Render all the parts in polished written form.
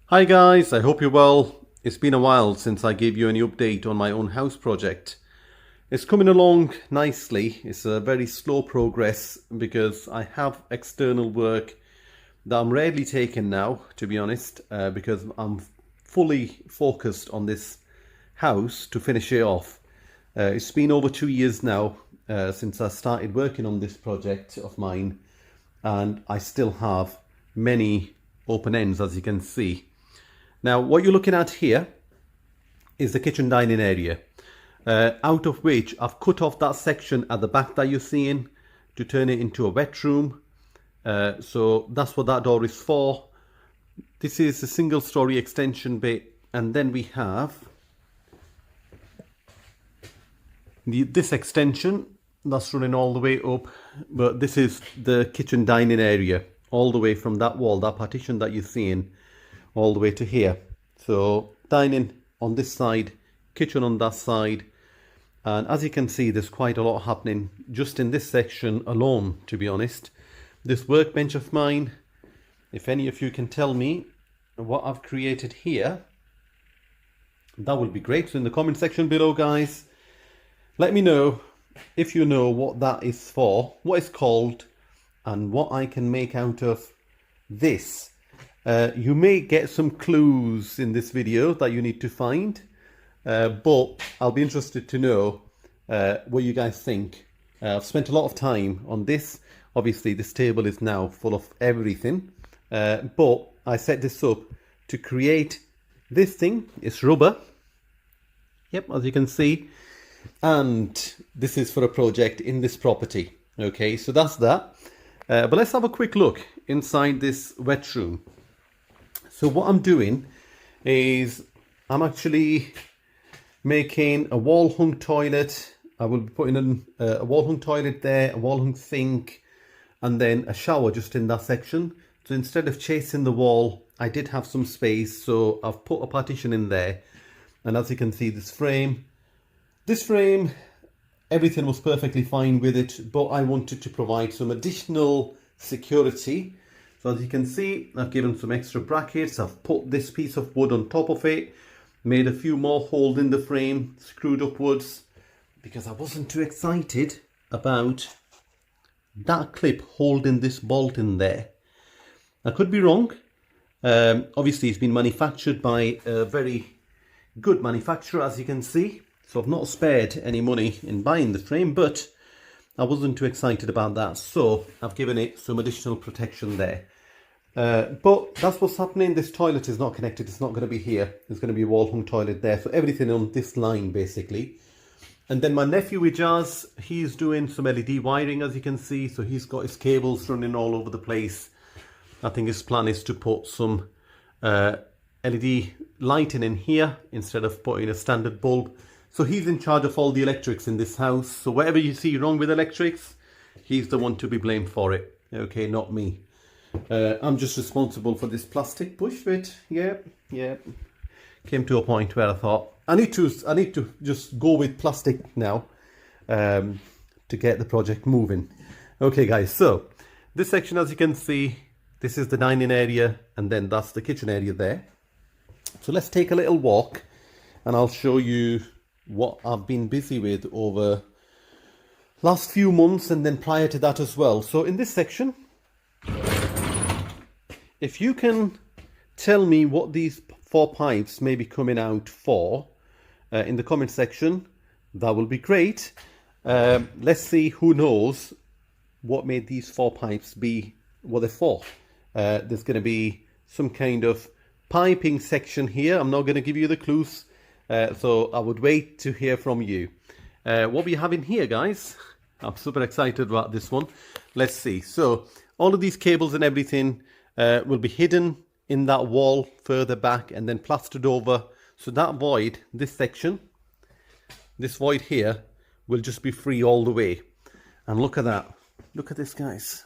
Hi guys, I hope you're well. It's been a while since I gave you any update on my own house project. It's coming along nicely. It's a very slow progress because I have external work that I'm rarely taking now, to be honest, because I'm fully focused on this house to finish it off. It's been over 2 years now since I started working on this project of mine, and I still have many open ends, as you can see. Now, what you're looking at here is the kitchen dining area, out of which I've cut off that section at the back that you're seeing to turn it into a wet room. So that's what that door is for. This is a single story extension bit, and then we have this extension that's running all the way up, but this is the kitchen dining area all the way from that wall, that partition that you're seeing, all the way to here. So dining on this side, kitchen on that side, and as you can see, there's quite a lot happening just in this section alone, to be honest. This workbench of mine, if any of you can tell me what I've created here, that would be great. So in the comment section below, guys, let me know if you know what that is for, what it's called, and what I can make out of this. You may get some clues in this video that you need to find, but I'll be interested to know what you guys think. I've spent a lot of time on this. Obviously, this table is now full of everything, but I set this up to create this thing. It's rubber. Yep, as you can see. And this is for a project in this property. Okay, so that's that. But let's have a quick look inside this wet room. So what I'm doing is I'm actually making a wall hung toilet. I will be putting in a wall hung toilet there, a wall hung sink, and then a shower just in that section. So instead of chasing the wall, I did have some space, so I've put a partition in there. And as you can see, this frame, everything was perfectly fine with it, but I wanted to provide some additional security. So as you can see, I've given some extra brackets. I've put this piece of wood on top of it, made a few more holes in the frame, screwed upwards, because I wasn't too excited about that clip holding this bolt in there. I could be wrong. Obviously, it's been manufactured by a very good manufacturer, as you can see. So I've not spared any money in buying the frame, but I wasn't too excited about that. So I've given it some additional protection there. But that's what's happening. This toilet is not connected. It's not going to be here. There's going to be a wall hung toilet there. So everything on this line, basically. And then my nephew Ijaz, he's doing some LED wiring, as you can see. So he's got his cables running all over the place. I think his plan is to put some LED lighting in here instead of putting a standard bulb. So he's in charge of all the electrics in this house. So whatever you see wrong with electrics, he's the one to be blamed for it. Okay, not me. I'm just responsible for this plastic push bit. Yeah. Came to a point where I thought I need to just go with plastic now to get the project moving. Okay, guys. So this section, as you can see, this is the dining area, and then that's the kitchen area there. So let's take a little walk, and I'll show you what I've been busy with over last few months, and then prior to that as well. So in this section, if you can tell me what these 4 pipes may be coming out for in the comment section, that will be great. Let's see who knows what made these 4 pipes be what they're for. There's going to be some kind of piping section here. I'm not going to give you the clues. So I would wait to hear from you. What we have in here, guys, I'm super excited about this one. Let's see. So all of these cables and everything will be hidden in that wall further back and then plastered over. So that void, this section, this void here, will just be free all the way. And look at that. Look at this, guys.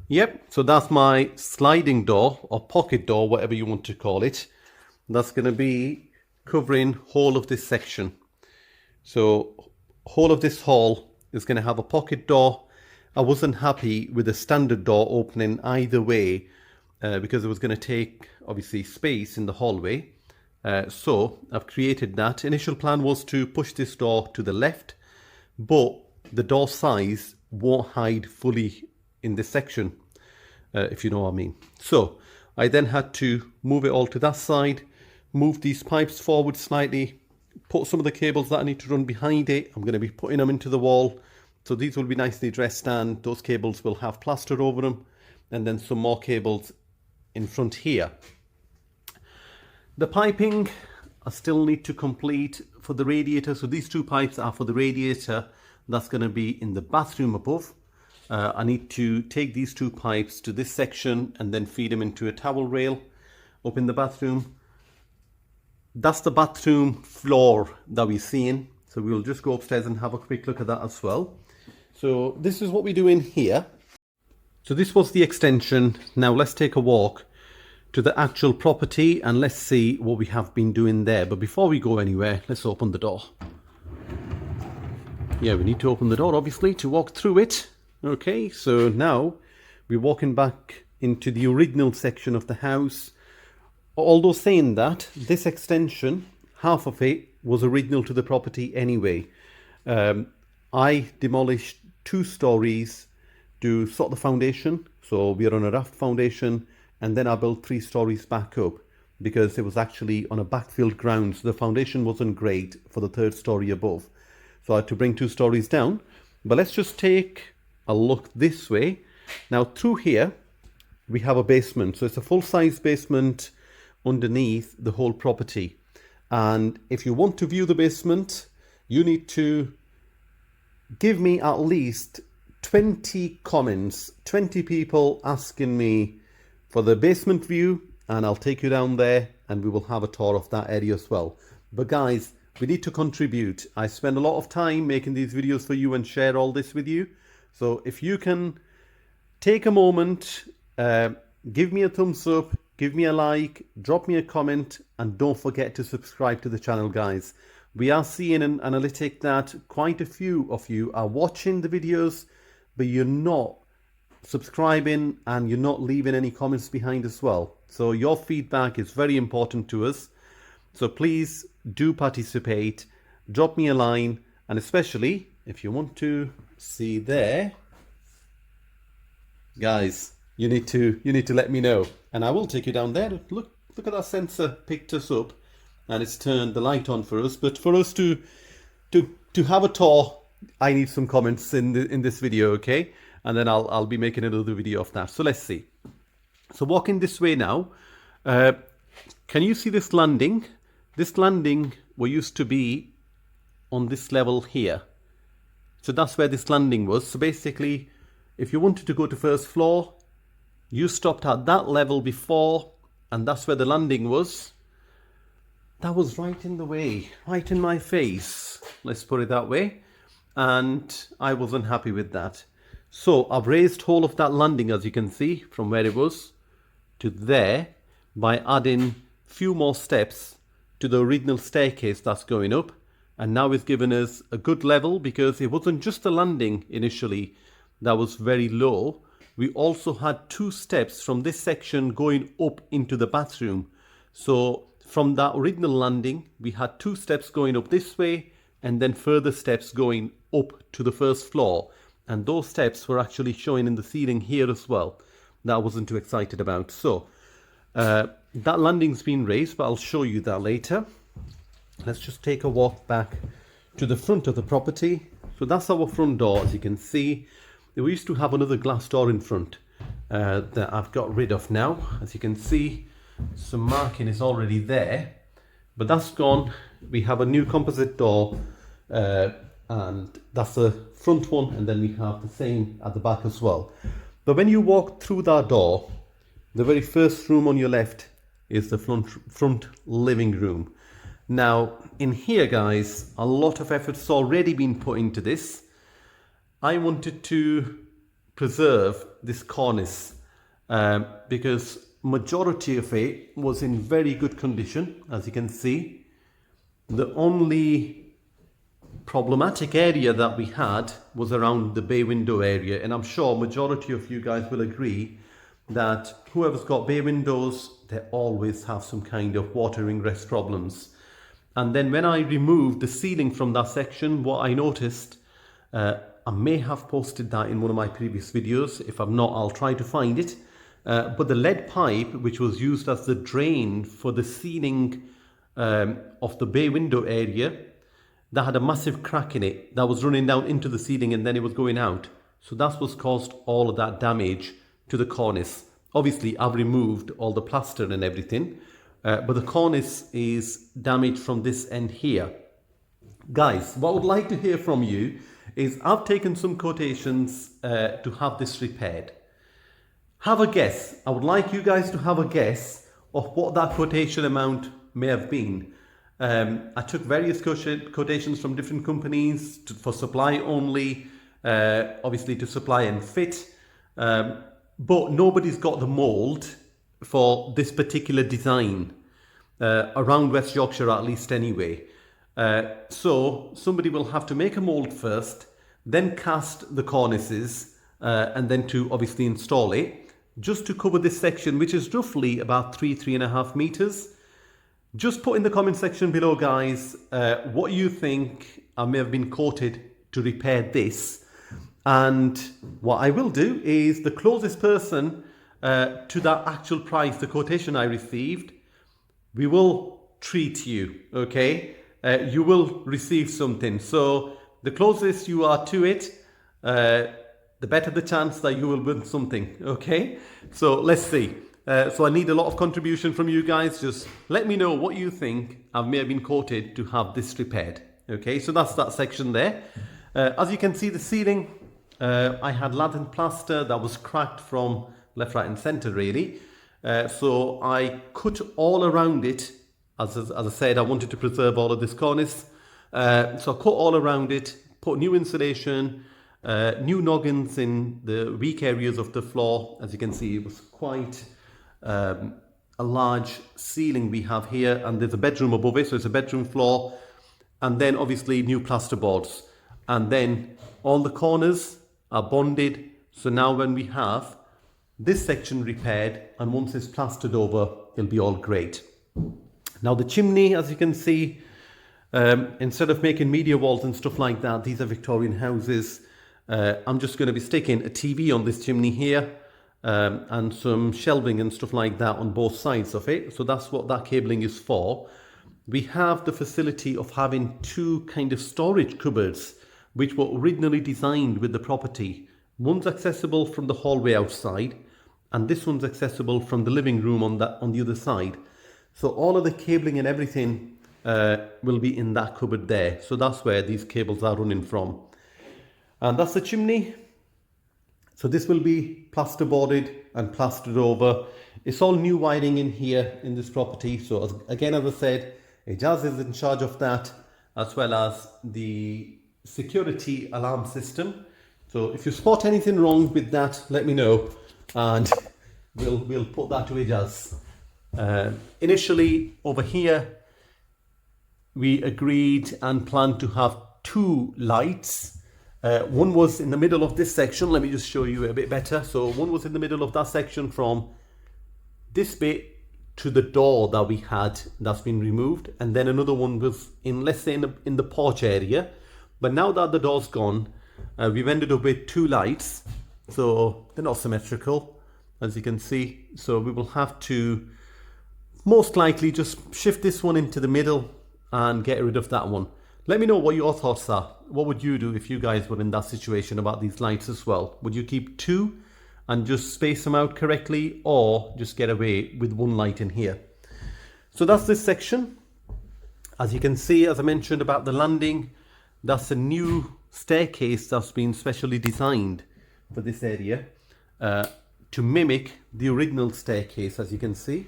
Yep, so that's my sliding door or pocket door, whatever you want to call it. That's going to be covering whole of this section. So whole of this hall is going to have a pocket door, I wasn't happy with the standard door opening either way because it was going to take obviously space in the hallway. So I've created that. Initial plan was to push this door to the left, but the door size won't hide fully in this section, if you know what I mean. So I then had to move it all to that side, move these pipes forward slightly, put some of the cables that I need to run behind it. I'm going to be putting them into the wall. So these will be nicely dressed and those cables will have plaster over them, and then some more cables in front here. The piping I still need to complete for the radiator. So these two pipes are for the radiator. That's going to be in the bathroom above. I need to take these two pipes to this section and then feed them into a towel rail up in the bathroom. That's the bathroom floor that we're seeing. So we'll just go upstairs and have a quick look at that as well. So this is what we do in here. So this was the extension. Now let's take a walk to the actual property and let's see what we have been doing there. But before we go anywhere, let's open the door. Yeah, we need to open the door obviously to walk through it. Okay, so now we're walking back into the original section of the house. Although saying that, this extension, half of it was original to the property anyway. I demolished 2 stories to sort the foundation. So we are on a raft foundation, and then I built 3 stories back up because it was actually on a backfilled ground. So the foundation wasn't great for the 3rd story above. So I had to bring 2 stories down. But let's just take a look this way. Now through here, we have a basement. So it's a full-size basement underneath the whole property. And if you want to view the basement, you need to give me at least 20 comments, 20 people asking me for the basement view, and I'll take you down there and we will have a tour of that area as well. But guys, we need to contribute. I spend a lot of time making these videos for you and share all this with you. So if you can take a moment, give me a thumbs up, give me a like, drop me a comment, and don't forget to subscribe to the channel, guys. We are seeing an analytic that quite a few of you are watching the videos, but you're not subscribing and you're not leaving any comments behind as well. So your feedback is very important to us. So please do participate, drop me a line, and especially if you want to see there, guys, you need to let me know, and I will take you down there. Look at that sensor picked us up, and it's turned the light on for us. But for us to have a tour, I need some comments in this video, okay? And then I'll be making another video of that. So let's see. So walking this way now, can you see this landing? This landing used to be on this level here. So that's where this landing was. So basically, if you wanted to go to 1st floor, you stopped at that level before, and that's where the landing was. That was right in the way, right in my face, let's put it that way. And I wasn't happy with that. So I've raised all of that landing, as you can see, from where it was to there by adding few more steps to the original staircase that's going up. And now it's given us a good level because it wasn't just the landing initially that was very low. We also had 2 steps from this section going up into the bathroom. So from that original landing, we had 2 steps going up this way and then further steps going up to the 1st floor. And those steps were actually showing in the ceiling here as well. That I wasn't too excited about. So that landing's been raised, but I'll show you that later. Let's just take a walk back to the front of the property. So that's our front door, as you can see. We used to have another glass door in front that I've got rid of now. As you can see, some marking is already there, but that's gone. We have a new composite door, and that's the front one, and then we have the same at the back as well. But when you walk through that door, the very first room on your left is the front living room. Now in here, guys, a lot of effort's already been put into this. I wanted to preserve this cornice because majority of it was in very good condition, as you can see. The only problematic area that we had was around the bay window area, and I'm sure majority of you guys will agree that whoever's got bay windows, they always have some kind of water ingress problems. And then when I removed the ceiling from that section, what I noticed, I may have posted that in one of my previous videos. If I'm not, I'll try to find it. But the lead pipe, which was used as the drain for the ceiling of the bay window area, that had a massive crack in it that was running down into the ceiling, and then it was going out. So that's what's caused all of that damage to the cornice. Obviously, I've removed all the plaster and everything, but the cornice is damaged from this end here. Guys, what I would like to hear from you is I've taken some quotations to have this repaired. Have a guess. I would like you guys to have a guess of what that quotation amount may have been. I took various quotations from different companies for supply only, obviously to supply and fit, but nobody's got the mould for this particular design, around West Yorkshire at least anyway. So somebody will have to make a mould first, then cast the cornices, and then to obviously install it, just to cover this section, which is roughly about 3.5 meters. Just put in the comment section below, guys, what you think I may have been quoted to repair this. And what I will do is the closest person to that actual price, the quotation I received, we will treat you, okay? You will receive something. So the closest you are to it, the better the chance that you will win something, okay? So let's see. So I need a lot of contribution from you guys. Just let me know what you think I may have been quoted to have this repaired. Okay, so that's that section there. As you can see, the ceiling, I had lath plaster that was cracked from left, right and centre really. So I cut all around it. As I said, I wanted to preserve all of this cornice. So I cut all around it, put new insulation, new noggins in the weak areas of the floor. As you can see, it was quite a large ceiling we have here, and there's a bedroom above it, so it's a bedroom floor, and then obviously new plasterboards, and then all the corners are bonded. So now when we have this section repaired and once it's plastered over, it'll be all great. Now the chimney, as you can see, instead of making media walls and stuff like that, these are Victorian houses. I'm just going to be sticking a TV on this chimney here, and some shelving and stuff like that on both sides of it. So that's what that cabling is for. We have the facility of having two kind of storage cupboards, which were originally designed with the property. One's accessible from the hallway outside, and this one's accessible from the living room on the other side. So all of the cabling and everything will be in that cupboard there. So that's where these cables are running from. And that's the chimney. So this will be plasterboarded and plastered over. It's all new wiring in here in this property. So again, as I said, Ijaz is in charge of that, as well as the security alarm system. So if you spot anything wrong with that, let me know, and we'll put that to Ijaz. Initially over here, we agreed and planned to have two lights. One was in the middle of this section. Let me just show you a bit better. So one was in the middle of that section from this bit to the door that we had that's been removed, and then another one was in, let's say, in the porch area. But now that the door's gone, we've ended up with two lights, so they're not symmetrical, as you can see. So we will have to most likely just shift this one into the middle and get rid of that one. Let me know what your thoughts are. What would you do if you guys were in that situation about these lights as well? Would you keep two and just space them out correctly, or just get away with one light in here? So that's this section. As you can see, as I mentioned about the landing, that's a new staircase that's been specially designed for this area to mimic the original staircase, as you can see.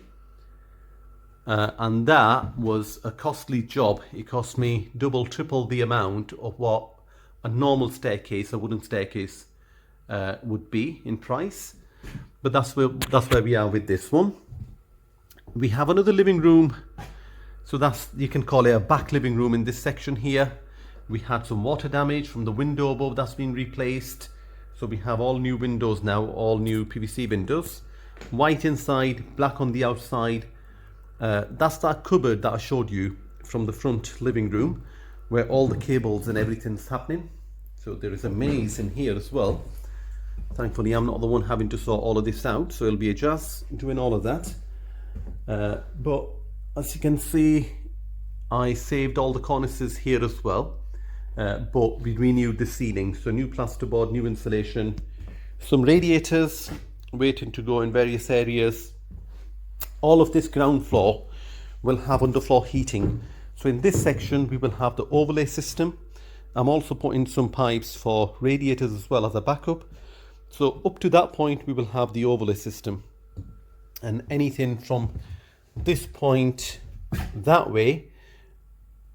And that was a costly job. It cost me double, triple the amount of what a normal staircase, a wooden staircase, would be in price. But that's where we are with this one. We have another living room, so that's, you can call it a back living room in this section here. We had some water damage from the window above, that's been replaced. So we have all new windows now, all new PVC windows. White inside, black on the outside. That's that cupboard that I showed you from the front living room, where all the cables and everything's happening. So there is a maze in here as well. Thankfully I'm not the one having to sort all of this out, so it'll be a Jazz doing all of that. But as you can see, I saved all the cornices here as well. But we renewed the ceiling, so new plasterboard, new insulation, some radiators waiting to go in various areas. All of this ground floor will have underfloor heating. So in this section we will have the overlay system. I'm also putting some pipes for radiators as well as a backup. So up to that point we will have the overlay system, and anything from this point that way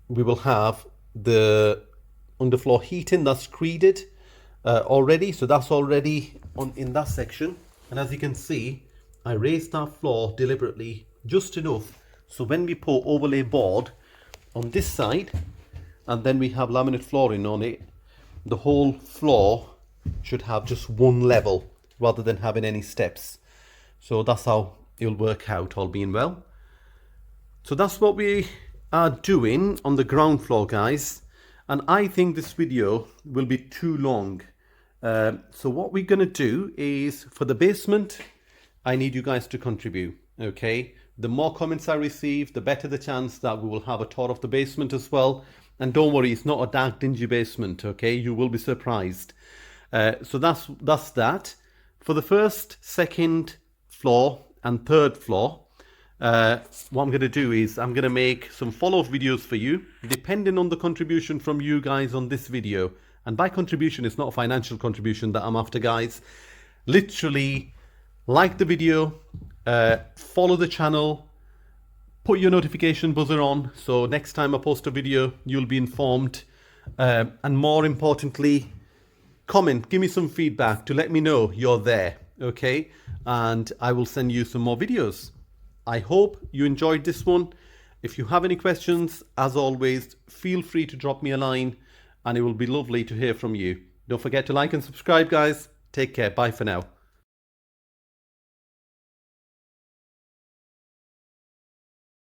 we will have the underfloor heating that's created already. So that's already on in that section, and as you can see I raised that floor deliberately just enough so when we put overlay board on this side and then we have laminate flooring on it, the whole floor should have just one level rather than having any steps. So that's how it'll work out, all being well. So that's what we are doing on the ground floor, guys, and I think this video will be too long. So what we're gonna do is, for the basement, I need you guys to contribute, okay? The more comments I receive, the better the chance that we will have a tour of the basement as well. And don't worry, it's not a dark, dingy basement, okay? You will be surprised. So that's that. For the first, second floor and third floor, what I'm going to do is I'm going to make some follow-up videos for you, depending on the contribution from you guys on this video. And by contribution, it's not a financial contribution that I'm after, guys. Literally, like the video, follow the channel, put your notification buzzer on, so next time I post a video, you'll be informed. And more importantly, comment, give me some feedback to let me know you're there, okay? And I will send you some more videos. I hope you enjoyed this one. If you have any questions, as always, feel free to drop me a line, and it will be lovely to hear from you. Don't forget to like and subscribe, guys. Take care. Bye for now.